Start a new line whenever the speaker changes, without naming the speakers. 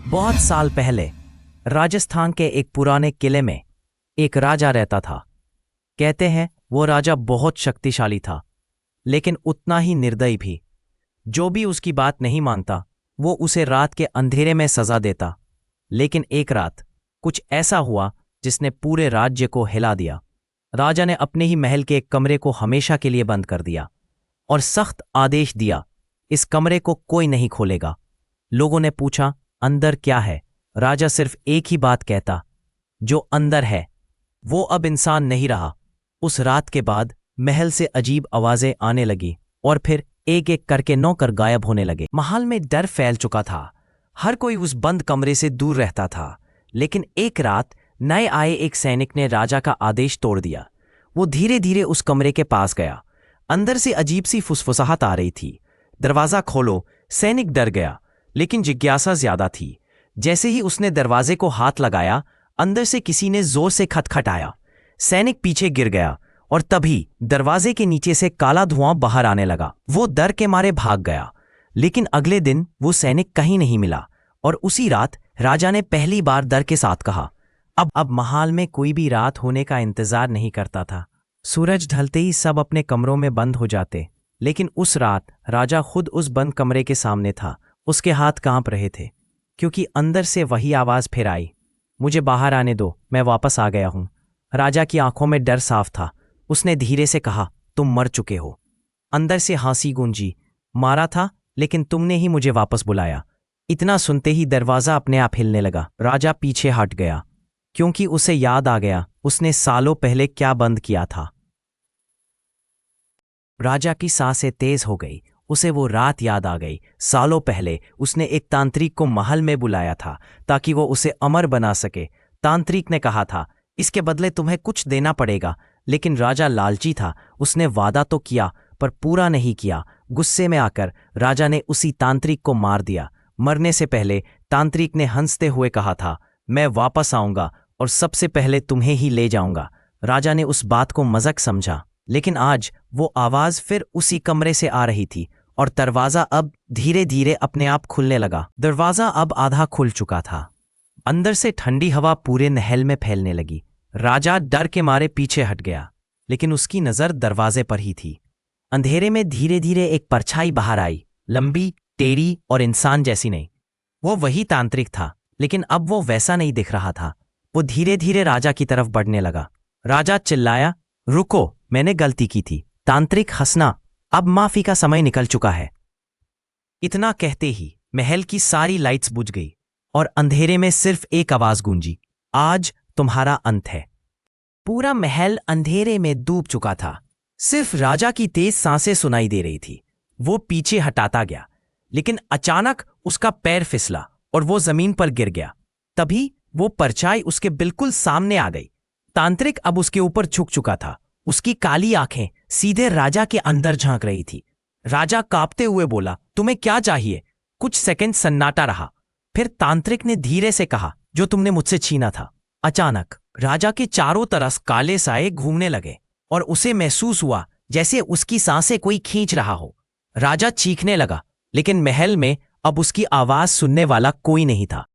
बहुत साल पहले राजस्थान के एक पुराने किले में एक राजा रहता था। कहते हैं वो राजा बहुत शक्तिशाली था, लेकिन उतना ही निर्दयी भी। जो भी उसकी बात नहीं मानता वो उसे रात के अंधेरे में सजा देता। लेकिन एक रात कुछ ऐसा हुआ जिसने पूरे राज्य को हिला दिया। राजा ने अपने ही महल के एक कमरे को हमेशा के लिए बंद कर दिया और सख्त आदेश दिया, इस कमरे को कोई नहीं खोलेगा। लोगों ने पूछा, अंदर क्या है? राजा सिर्फ एक ही बात कहता, जो अंदर है वो अब इंसान नहीं रहा। उस रात के बाद महल से अजीब आवाजें आने लगी और फिर एक एक करके नौकर गायब होने लगे। महल में डर फैल चुका था। हर कोई उस बंद कमरे से दूर रहता था। लेकिन एक रात नए आए एक सैनिक ने राजा का आदेश तोड़ दिया। वो धीरे धीरे उस कमरे के पास गया। अंदर से अजीब सी फुसफुसाहट आ रही थी। दरवाजा खोलो। सैनिक डर गया, लेकिन जिज्ञासा ज्यादा थी। जैसे ही उसने दरवाजे को हाथ लगाया, अंदर से किसी ने जोर से खटखटाया। सैनिक पीछे गिर गया और तभी दरवाजे के नीचे से काला धुआं बाहर आने लगा। वो डर के मारे भाग गया, लेकिन अगले दिन वो सैनिक कहीं नहीं मिला। और उसी रात राजा ने पहली बार डर के साथ कहा, अब महल में कोई भी रात होने का इंतजार नहीं करता था। सूरज ढलते ही सब अपने कमरों में बंद हो जाते। लेकिन उस रात राजा खुद उस बंद कमरे के सामने था। उसके हाथ कांप रहे थे, क्योंकि अंदर से वही आवाज फिर आई, मुझे बाहर आने दो, मैं वापस आ गया हूं। राजा की आंखों में डर साफ था। उसने धीरे से कहा, तुम मर चुके हो। अंदर से हंसी गूंजी, मारा था, लेकिन तुमने ही मुझे वापस बुलाया। इतना सुनते ही दरवाजा अपने आप हिलने लगा। राजा पीछे हट गया, क्योंकि उसे याद आ गया उसने सालों पहले क्या बंद किया था। राजा की सांसें तेज हो गई। उसे वो रात याद आ गई। सालों पहले उसने एक तांत्रिक को महल में बुलाया था ताकि वो उसे अमर बना सके। तांत्रिक ने कहा था, इसके बदले तुम्हें कुछ देना पड़ेगा। लेकिन राजा लालची था। उसने वादा तो किया पर पूरा नहीं किया। गुस्से में आकर राजा ने उसी तांत्रिक को मार दिया। मरने से पहले तांत्रिक ने हंसते हुए कहा था, मैं वापस आऊंगा और सबसे पहले तुम्हें ही ले जाऊंगा। राजा ने उस बात को मजाक समझा, लेकिन आज वो आवाज फिर उसी कमरे से आ रही थी और दरवाजा अब धीरे धीरे अपने आप खुलने लगा। दरवाजा अब आधा खुल चुका था। अंदर से ठंडी हवा पूरे महल में फैलने लगी। राजा डर के मारे पीछे हट गया, लेकिन उसकी नजर दरवाजे पर ही थी। अंधेरे में धीरे धीरे एक परछाई बाहर आई, लंबी, टेढ़ी और इंसान जैसी नहीं। वो वही तांत्रिक था, लेकिन अब वो वैसा नहीं दिख रहा था। वो धीरे धीरे राजा की तरफ बढ़ने लगा। राजा चिल्लाया, रुको, मैंने गलती की थी। तांत्रिक हंसना, अब माफी का समय निकल चुका है। इतना कहते ही महल की सारी लाइट्स बुझ गई और अंधेरे में सिर्फ एक आवाज गूंजी, आज तुम्हारा अंत है। पूरा महल अंधेरे में डूब चुका था। सिर्फ राजा की तेज सांसें सुनाई दे रही थी। वो पीछे हटाता गया, लेकिन अचानक उसका पैर फिसला और वो जमीन पर गिर गया। तभी वो परछाई उसके बिल्कुल सामने आ गई। तांत्रिक अब उसके ऊपर झुक चुका था। उसकी काली आंखें सीधे राजा के अंदर झांक रही थी। राजा कांपते हुए बोला, तुम्हें क्या चाहिए? कुछ सेकंड सन्नाटा रहा। फिर तांत्रिक ने धीरे से कहा, जो तुमने मुझसे छीना था। अचानक राजा के चारों तरफ काले साए घूमने लगे और उसे महसूस हुआ जैसे उसकी सांसें कोई खींच रहा हो। राजा चीखने लगा, लेकिन महल में अब उसकी आवाज सुनने वाला कोई नहीं था।